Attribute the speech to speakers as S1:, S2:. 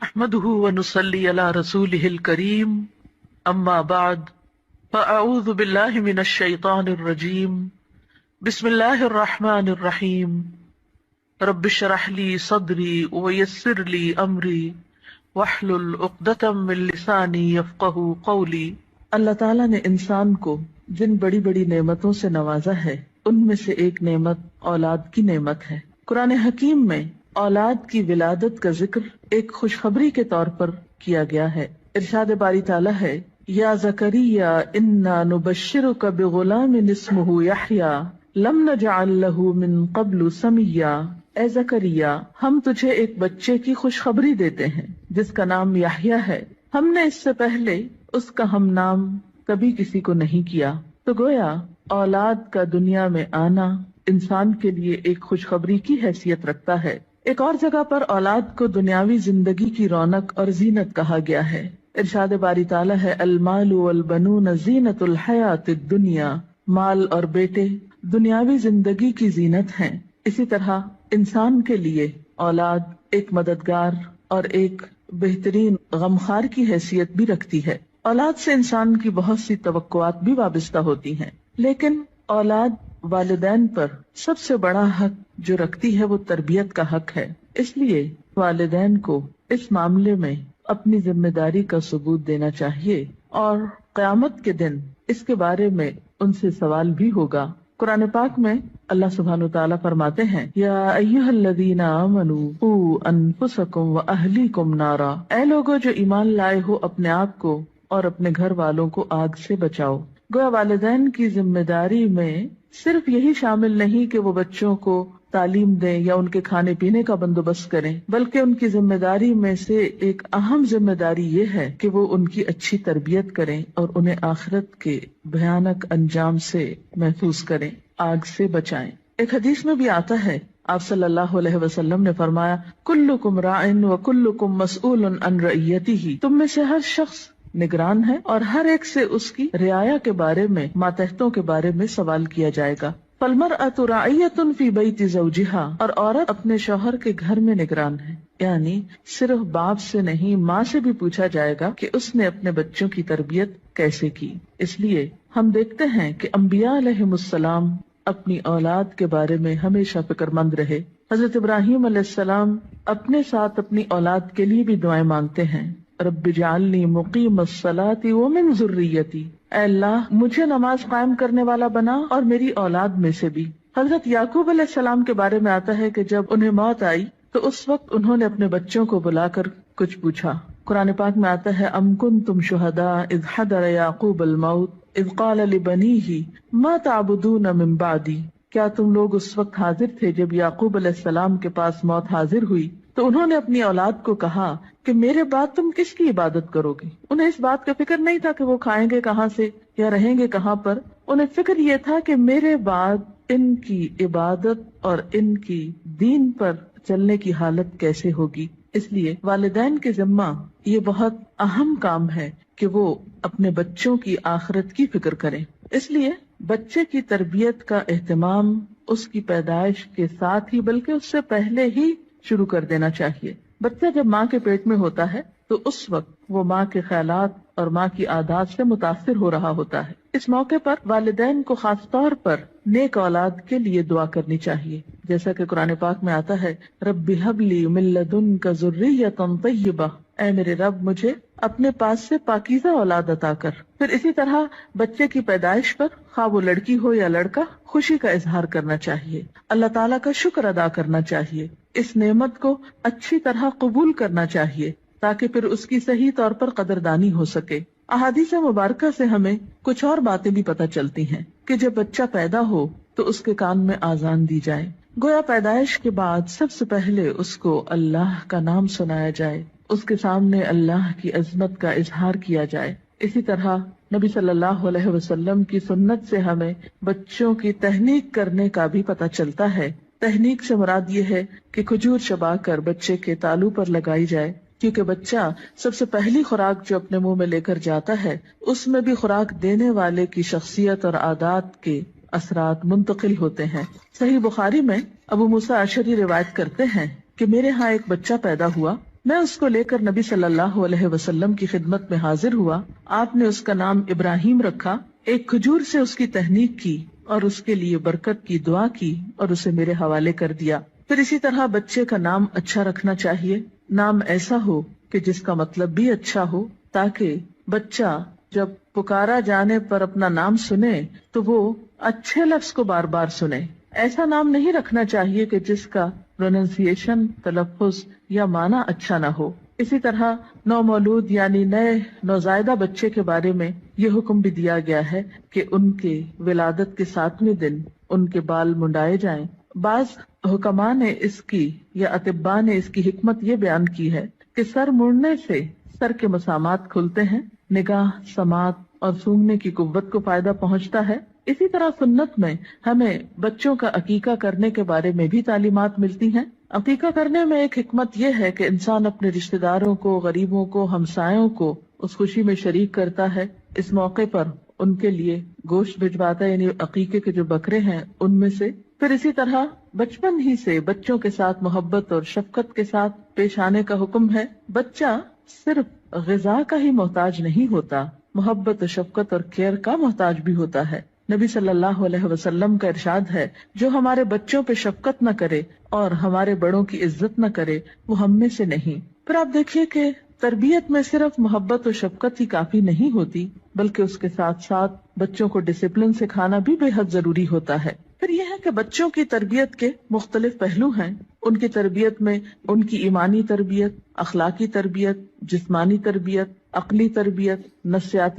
S1: نحمده ونصلي على رسوله الكريم اما بعد فاعوذ بالله من الشيطان الرجيم بسم الله الرحمن الرحيم رب اشرح لي صدري ويسر لي امري واحلل عقدة من لساني يفقهوا قولي۔ اللہ تعالیٰ نے انسان کو جن بڑی بڑی نعمتوں سے نوازا ہے ان میں سے ایک نعمت اولاد کی نعمت ہے۔ قرآن حکیم میں اولاد کی ولادت کا ذکر ایک خوشخبری کے طور پر کیا گیا ہے۔ ارشاد باری تعالیٰ ہے، یا زکریا انا نبشرک بغلام اسمہ یحییٰ لم نجعل لہ من قبل سمیہ۔ اے زکریا، ہم تجھے ایک بچے کی خوشخبری دیتے ہیں جس کا نام یحییٰ ہے، ہم نے اس سے پہلے اس کا ہم نام کبھی کسی کو نہیں کیا۔ تو گویا اولاد کا دنیا میں آنا انسان کے لیے ایک خوشخبری کی حیثیت رکھتا ہے۔ ایک اور جگہ پر اولاد کو دنیاوی زندگی کی رونق اور زینت کہا گیا ہے۔ ارشاد باری تعالیٰ ہے، المال والبنون زینت الحیات الدنیا، مال اور بیٹے دنیاوی زندگی کی زینت ہیں۔ اسی طرح انسان کے لیے اولاد ایک مددگار اور ایک بہترین غمخوار کی حیثیت بھی رکھتی ہے۔ اولاد سے انسان کی بہت سی توقعات بھی وابستہ ہوتی ہیں، لیکن اولاد والدین پر سب سے بڑا حق جو رکھتی ہے وہ تربیت کا حق ہے۔ اس لیے والدین کو اس معاملے میں اپنی ذمہ داری کا ثبوت دینا چاہیے، اور قیامت کے دن اس کے بارے میں ان سے سوال بھی ہوگا۔ قرآن پاک میں اللہ سبحانہ وتعالیٰ فرماتے ہیں، یا ایھا الذین آمنوا قوا انفسکم واہلیکم نارا، اے لوگو جو ایمان لائے ہو اپنے آپ کو اور اپنے گھر والوں کو آگ سے بچاؤ۔ گویا والدین کی ذمہ داری میں صرف یہی شامل نہیں کہ وہ بچوں کو تعلیم دیں یا ان کے کھانے پینے کا بندوبست کریں، بلکہ ان کی ذمہ داری میں سے ایک اہم ذمہ داری یہ ہے کہ وہ ان کی اچھی تربیت کریں اور انہیں آخرت کے بھیانک انجام سے محفوظ کریں، آگ سے بچائیں۔ ایک حدیث میں بھی آتا ہے، آپ صلی اللہ علیہ وسلم نے فرمایا، کلکم راع وکلکم مسئول عن رعیتہ، تم میں سے ہر شخص نگران ہے اور ہر ایک سے اس کی رعایا کے بارے میں، ماتحتوں کے بارے میں سوال کیا جائے گا۔ فالمرأة راعیۃ فی بیت زوجہا، اور عورت اپنے شوہر کے گھر میں نگران ہے، یعنی صرف باپ سے نہیں ماں سے بھی پوچھا جائے گا کہ اس نے اپنے بچوں کی تربیت کیسے کی۔ اس لیے ہم دیکھتے ہیں کہ انبیاء علیہم السلام اپنی اولاد کے بارے میں ہمیشہ فکر مند رہے۔ حضرت ابراہیم علیہ السلام اپنے ساتھ اپنی اولاد کے لیے بھی دعائیں مانگتے ہیں، رب اجعلنی مقیم الصلاۃ ومن ذریتی، اے اللہ مجھے نماز قائم کرنے والا بنا اور میری اولاد میں سے بھی۔ حضرت یعقوب علیہ السلام کے بارے میں آتا ہے کہ جب انہیں موت آئی تو اس وقت انہوں نے اپنے بچوں کو بلا کر کچھ پوچھا۔ قرآن پاک میں آتا ہے، ام کنتم شہداء اذ حضر یعقوب الموت اذ قال لبنیہ ما تعبدون من بعدی، کیا تم لوگ اس وقت حاضر تھے جب یعقوب علیہ السلام کے پاس موت حاضر ہوئی تو انہوں نے اپنی اولاد کو کہا کہ میرے بعد تم کس کی عبادت کرو گے؟ انہیں اس بات کا فکر نہیں تھا کہ وہ کھائیں گے کہاں سے یا رہیں گے کہاں پر، انہیں فکر یہ تھا کہ میرے بعد ان کی عبادت اور ان کی دین پر چلنے کی حالت کیسے ہوگی۔ اس لیے والدین کے ذمہ یہ بہت اہم کام ہے کہ وہ اپنے بچوں کی آخرت کی فکر کریں۔ اس لیے بچے کی تربیت کا اہتمام اس کی پیدائش کے ساتھ ہی بلکہ اس سے پہلے ہی شروع کر دینا چاہیے۔ بچہ جب ماں کے پیٹ میں ہوتا ہے تو اس وقت وہ ماں کے خیالات اور ماں کی عادات سے متاثر ہو رہا ہوتا ہے۔ اس موقع پر والدین کو خاص طور پر نیک اولاد کے لیے دعا کرنی چاہیے، جیسا کہ قرآن پاک میں آتا ہے، رب ہب لی من لدنک ذریۃ طیبہ، اے میرے رب مجھے اپنے پاس سے پاکیزہ اولاد عطا کر۔ پھر اسی طرح بچے کی پیدائش پر خواہ وہ لڑکی ہو یا لڑکا خوشی کا اظہار کرنا چاہیے، اللہ تعالیٰ کا شکر ادا کرنا چاہیے، اس نعمت کو اچھی طرح قبول کرنا چاہیے تاکہ پھر اس کی صحیح طور پر قدردانی ہو سکے۔ احادیث مبارکہ سے ہمیں کچھ اور باتیں بھی پتہ چلتی ہیں کہ جب بچہ پیدا ہو تو اس کے کان میں آذان دی جائے، گویا پیدائش کے بعد سب سے پہلے اس کو اللہ کا نام سنایا جائے، اس کے سامنے اللہ کی عظمت کا اظہار کیا جائے۔ اسی طرح نبی صلی اللہ علیہ وسلم کی سنت سے ہمیں بچوں کی تہنیک کرنے کا بھی پتہ چلتا ہے۔ تہنیک سے مراد یہ ہے کہ کھجور چبا کر بچے کے تالو پر لگائی جائے، کیونکہ بچہ سب سے پہلی خوراک جو اپنے منہ میں لے کر جاتا ہے اس میں بھی خوراک دینے والے کی شخصیت اور عادات کے اثرات منتقل ہوتے ہیں۔ صحیح بخاری میں ابو موسیٰ اشعری روایت کرتے ہیں کہ میرے ہاں ایک بچہ پیدا ہوا میں اس کو لے کر نبی صلی اللہ علیہ وسلم کی خدمت میں حاضر ہوا. آپ نے اس کا نام ابراہیم رکھا. ایک کھجور سے اس کی تہنیک کی اور اس کے لیے برکت کی دعا کی اور اسے میرے حوالے کر دیا. پھر اسی طرح بچے کا نام اچھا رکھنا چاہیے. نام ایسا ہو کہ جس کا مطلب بھی اچھا ہو، تاکہ بچہ جب پکارا جانے پر اپنا نام سنے تو وہ اچھے لفظ کو بار بار سنے. ایسا نام نہیں رکھنا چاہیے کہ جس کا پروننسیشن، تلفظ یا معنی اچھا نہ ہو. اسی طرح نومولود یعنی نئے نوزائیدہ بچے کے بارے میں یہ حکم بھی دیا گیا ہے کہ ان کے ولادت کے 7ویں دن ان کے بال منڈائے جائیں. بعض حکماء نے اس کی یا اطباء نے اس کی حکمت یہ بیان کی ہے کہ سر مڑنے سے سر کے مسامات کھلتے ہیں، نگاہ، سماعت اور سونگنے کی قوت کو فائدہ پہنچتا ہے. اسی طرح سنت میں ہمیں بچوں کا عقیقہ کرنے کے بارے میں بھی تعلیمات ملتی ہیں. عقیقہ کرنے میں ایک حکمت یہ ہے کہ انسان اپنے رشتہ داروں کو، غریبوں کو، ہمسایوں کو اس خوشی میں شریک کرتا ہے. اس موقع پر ان کے لیے گوشت بھجواتا ہے، یعنی عقیقے کے جو بکرے ہیں ان میں سے. پھر اسی طرح بچپن ہی سے بچوں کے ساتھ محبت اور شفقت کے ساتھ پیش آنے کا حکم ہے. بچہ صرف غذا کا ہی محتاج نہیں ہوتا، محبت و شفقت اور کیئر کا محتاج بھی ہوتا ہے. نبی صلی اللہ علیہ وسلم کا ارشاد ہے، جو ہمارے بچوں پہ شفقت نہ کرے اور ہمارے بڑوں کی عزت نہ کرے وہ ہم میں سے نہیں. پھر آپ دیکھیے کہ تربیت میں صرف محبت و شفقت ہی کافی نہیں ہوتی، بلکہ اس کے ساتھ ساتھ بچوں کو ڈسپلن سکھانا بھی بے حد ضروری ہوتا ہے. پھر یہ ہے کہ بچوں کی تربیت کے مختلف پہلو ہیں. ان کی تربیت میں ان کی ایمانی تربیت، اخلاقی تربیت، جسمانی تربیت، عقلی تربیت، نفسیاتی